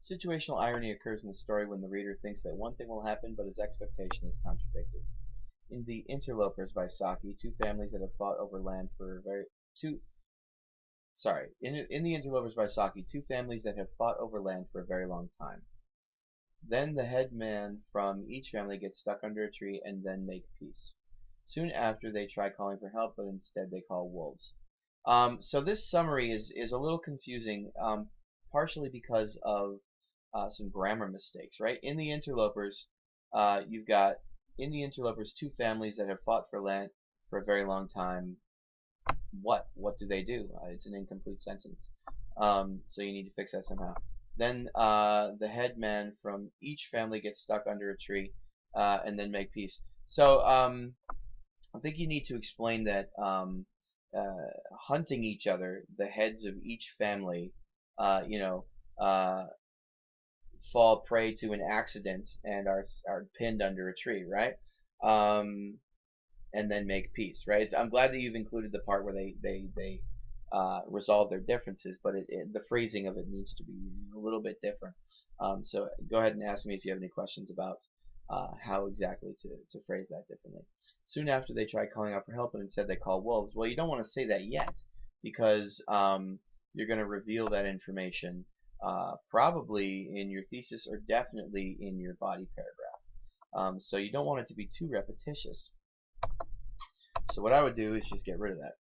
Situational irony occurs in the story when the reader thinks that one thing will happen, but his expectation is contradicted. In The Interlopers by Saki, two families that have fought over land for very two in The Interlopers by Saki, two families that have fought over land for a very long time. Then the head man from each family gets stuck under a tree and then make peace. Soon after, they try calling for help, but instead they call wolves. So this summary is a little confusing, partially because of some grammar mistakes, right? You've got in the interlopers two families that have fought for land for a very long time. What do they do? It's an incomplete sentence. So you need to fix that somehow. Then the head man from each family gets stuck under a tree and then make peace. So I think you need to explain that hunting each other, the heads of each family, you know, fall prey to an accident and are pinned under a tree, right? And then make peace, right? I'm glad that you've included the part where they resolve their differences, but the phrasing of it needs to be a little bit different. So go ahead and ask me if you have any questions about how exactly to phrase that differently. Soon after, they try calling out for help, and instead they call wolves. Well, you don't want to say that yet, because you're going to reveal that information probably in your thesis or definitely in your body paragraph. So you don't want it to be too repetitious. So what I would do is just get rid of that.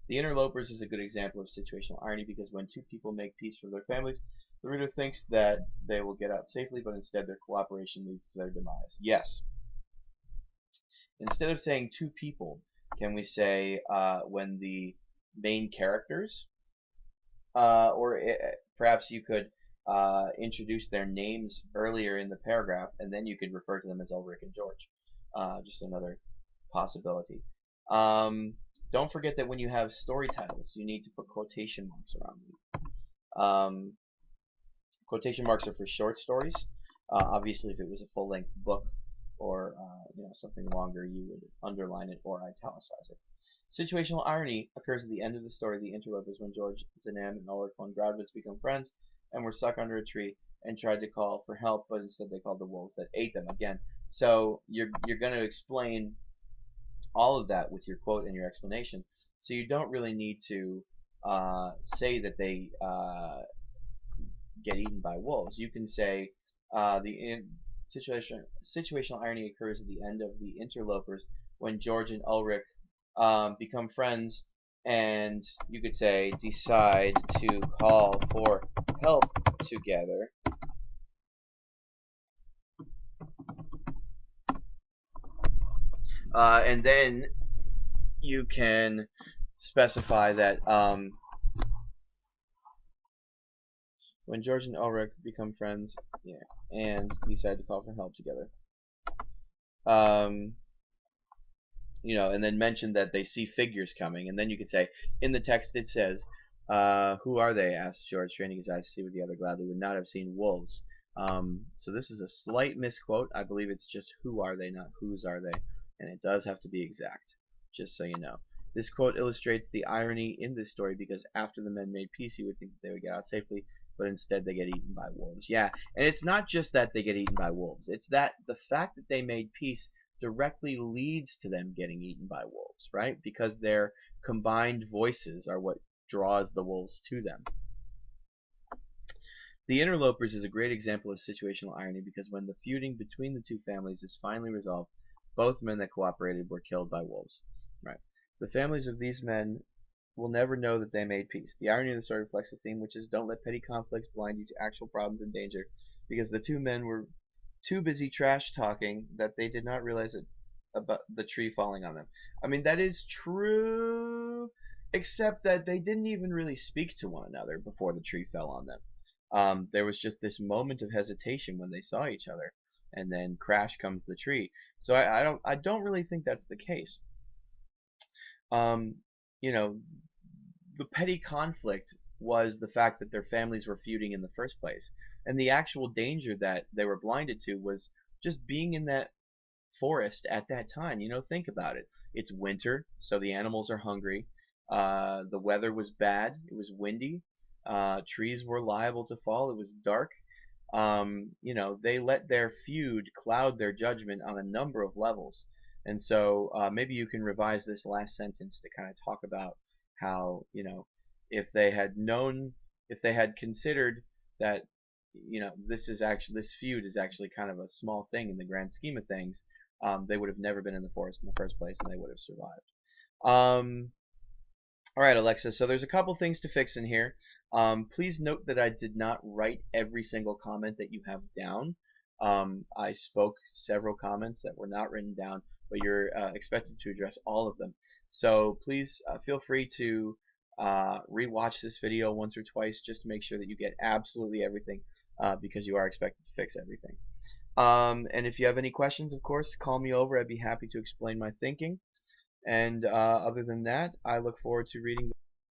The Interlopers is a good example of situational irony because when two people make peace for their families, the reader thinks that they will get out safely, but instead their cooperation leads to their demise. Yes. Instead of saying two people, can we say when the main characters, perhaps you could introduce their names earlier in the paragraph, and then you could refer to them as Ulrich and George. Just another possibility. Don't forget that when you have story titles, you need to put quotation marks around them. Quotation marks are for short stories. Obviously, if it was a full-length book or something longer, you would underline it or italicize it. Situational irony occurs at the end of the story, The Interlopers, when George, Zanam, and Ulrich von Gradwitz become friends and were stuck under a tree and tried to call for help, but instead they called the wolves that ate them again. So you're going to explain all of that with your quote and your explanation. So you don't really need to say that they get eaten by wolves. You can say situational irony occurs at the end of The Interlopers when George and Ulrich become friends, and you could say decide to call for help together. And then you can specify that when George and Ulrich become friends, and decide to call for help together. And then mention that they see figures coming, and then you could say, in the text it says, who are they? Asked George, straining his eyes to see what the other gladly would not have seen wolves. So this is a slight misquote. I believe it's just who are they, not whose are they, and it does have to be exact, just so you know. This quote illustrates the irony in this story because after the men made peace, you would think that they would get out safely, but instead they get eaten by wolves. Yeah, and it's not just that they get eaten by wolves. It's that the fact that they made peace directly leads to them getting eaten by wolves, right? Because their combined voices are what draws the wolves to them. The Interlopers is a great example of situational irony because when the feuding between the two families is finally resolved, both men that cooperated were killed by wolves. Right. The families of these men will never know that they made peace. The irony of the story reflects the theme, which is don't let petty conflicts blind you to actual problems and danger, because the two men were too busy trash talking that they did not realize about the tree falling on them. I mean, that is true, except that they didn't even really speak to one another before the tree fell on them. There was just this moment of hesitation when they saw each other, and then crash comes the tree. So I don't really think that's the case. The petty conflict was the fact that their families were feuding in the first place, and the actual danger that they were blinded to was just being in that forest at that time. Think about it. It's winter, so the animals are hungry. The weather was bad. It was windy. Trees were liable to fall. It was dark. they let their feud cloud their judgment on a number of levels. And so maybe you can revise this last sentence to kind of talk about how, if they had known, if they had considered that, this feud is actually kind of a small thing in the grand scheme of things, they would have never been in the forest in the first place, and they would have survived. All right, Alexa, so there's a couple things to fix in here. Please note that I did not write every single comment that you have down. I spoke several comments that were not written down, but you're expected to address all of them. So please feel free to rewatch this video once or twice just to make sure that you get absolutely everything, because you are expected to fix everything. And if you have any questions, of course, call me over. I'd be happy to explain my thinking. And other than that, I look forward to reading